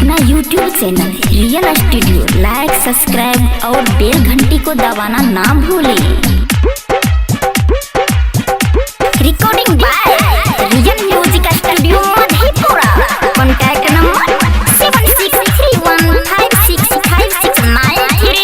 अपना YouTube channel real studio like subscribe और bell घंटी को दबाना ना भूलें। Recording by real music studio Madhepura. Contact number 7631565693।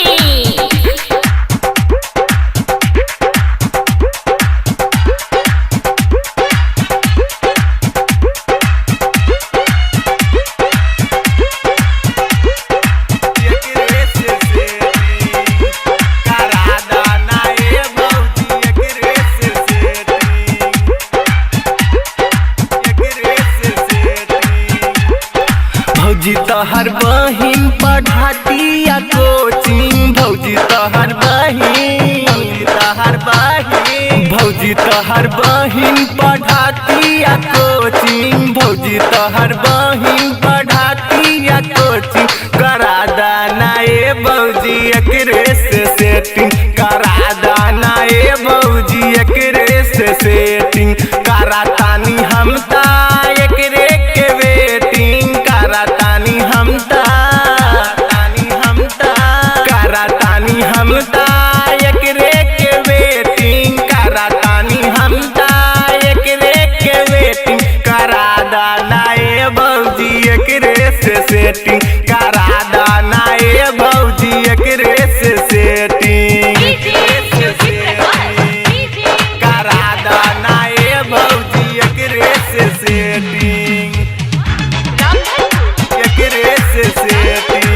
भौजी तोहर बहिन पढ़ातिया कोचिंग, भौजी तोहर बहिन पढ़ातिया कोचिंग, भौजी तोहर बहिन पढ़ातिया कोचिंग। करा दाना ए भौजी एकरे से सेटिंग, करा दाना ए भौजी एकरे से सेटिंग। करा तानी हम ता एकरे के वेटिंग, करा तानी हम ता करा तानी हम ता एकरे के वेटिंग, करा तानी हम ता एकरे के वेटिंग। करा दाना ए भौजी एकरे से सेटिंग, करा दाना ए भौजी एकरे से सेटिंग। करा दाना ए भौजी एकरे से सेटिंग, एकरे से सेटिंग।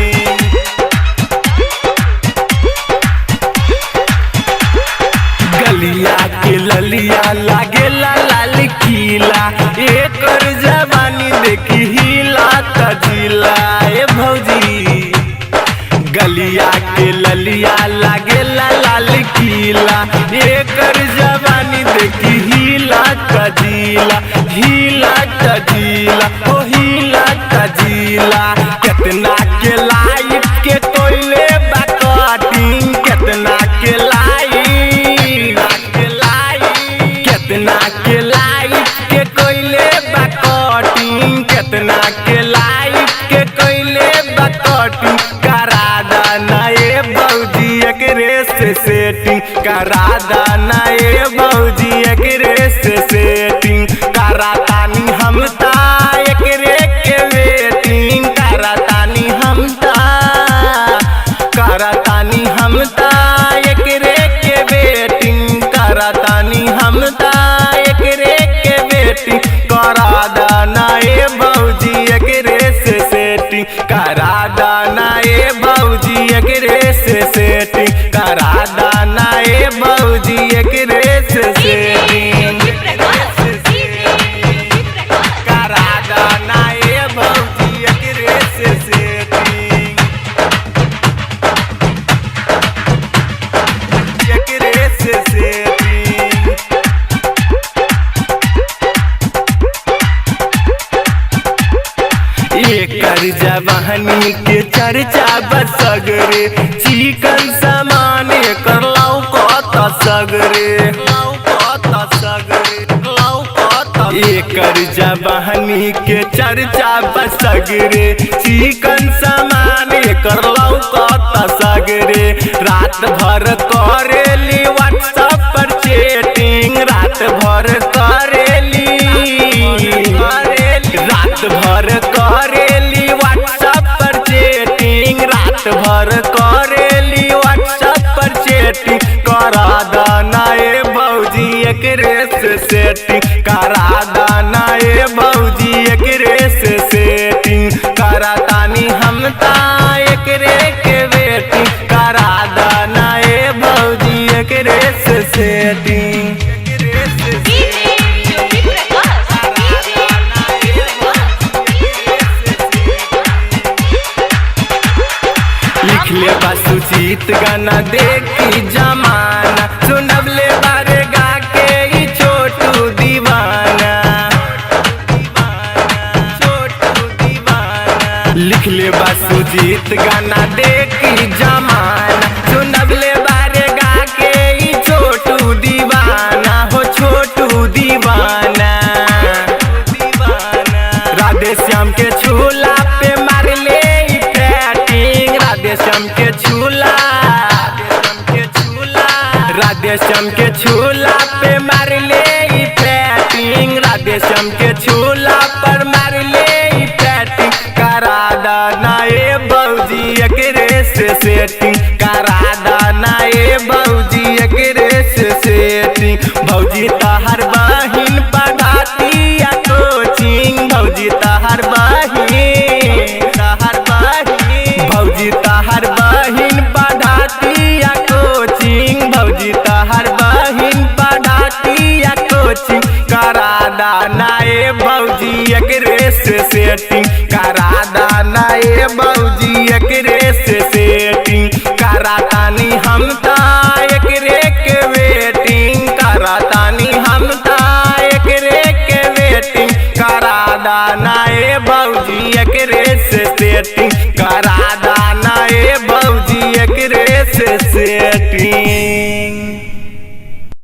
गलिया के ललिया लागेला लाल किला, एकर जवानी देखी हिला तजिला ए भौजी। गलिया के ललिया लागेला लाल किला, एकर जवानी देखी हिला तजिला, हिला तजिला ओ हिला तजिला। कितना के लाइट के कोयले बाकटिंग, कितना के लाइट, कितना के लाइट के कोयले बाकटिंग, कितना के लाइट के कोयले बाकटिंग। करा दाना ए भौजी एकरे से सेटिंग, करा दाना ए भौजी एकरे से सेटिंग। करा तानी हम ता एकरे के वेटिंग, करा तानी हम ता, करा तानी हम ता एकरे के वेटिंग, करा तानी हम ता एकरे के वेटिंग। करा दाना ए भौजी एकरे से सेटिंग, करा दाना ए भौजी एकरे से सेटिंग, करा दाना ए भौजी एकरे से सेटिंग। करा दाना ए भौजी एकरे से सेटिंग, एकरे से सेटिंग। एकर जवानी के चर्चा बसगरे, चिकन सामान एकर लौकत सगरे, एकर जवानी के चर्चा बसगरे, चिकन सामान एकर लौकत सगरे। रात भर करेली व्हाट्सएप पर चैटिंग, रात भर करेली, रात भर करेली व्हाट्सएप पर चैटिंग, रात भर करेली व्हाट्सएप पर चैटिंग। करा दाना ए भौजी एकरे से सेटिंग, करा दाना ए भौजी एकरे से सेटिंग। करा तानी हम ता एकरे के वेटिंग, करा दाना ए भौजी एकरे से सेटिंग, एकरे से सेटिंग। लिखले बा सुजीत गाना देखी जमाना, सुनबले बारे गा के ई छोटू दीवाना, छोटू दीवाना। लिखले बा सुजीत गाना देखी जमाना, सुनबले बारे गा के ई छोटू दीवाना हो, छोटू दीवाना। राधे श्याम के झूला पे मार ले सेटिंग करा दाना ए भौजी एकरे से सेटिंग। भौजी तहर बहिन पढ़ाती या कोचिंग, भौजी तहर बहिन भौजी तहर बहिन पढ़ाती या कोचिंग, भौजी तहर बहिन पढ़ाती या कोचिंग करा दाना ए भौजी एकरे से सेटिंग करा दाना ए भौजी एकरे से सेटिंग। करा तानी हम ता एकरे के वेटिंग, करा तानी हम ता एकरे के वेटिंग करा दाना ए भौजी एकरे से सेटिंग करा दाना ए भौजी एकरे से सेटिंग।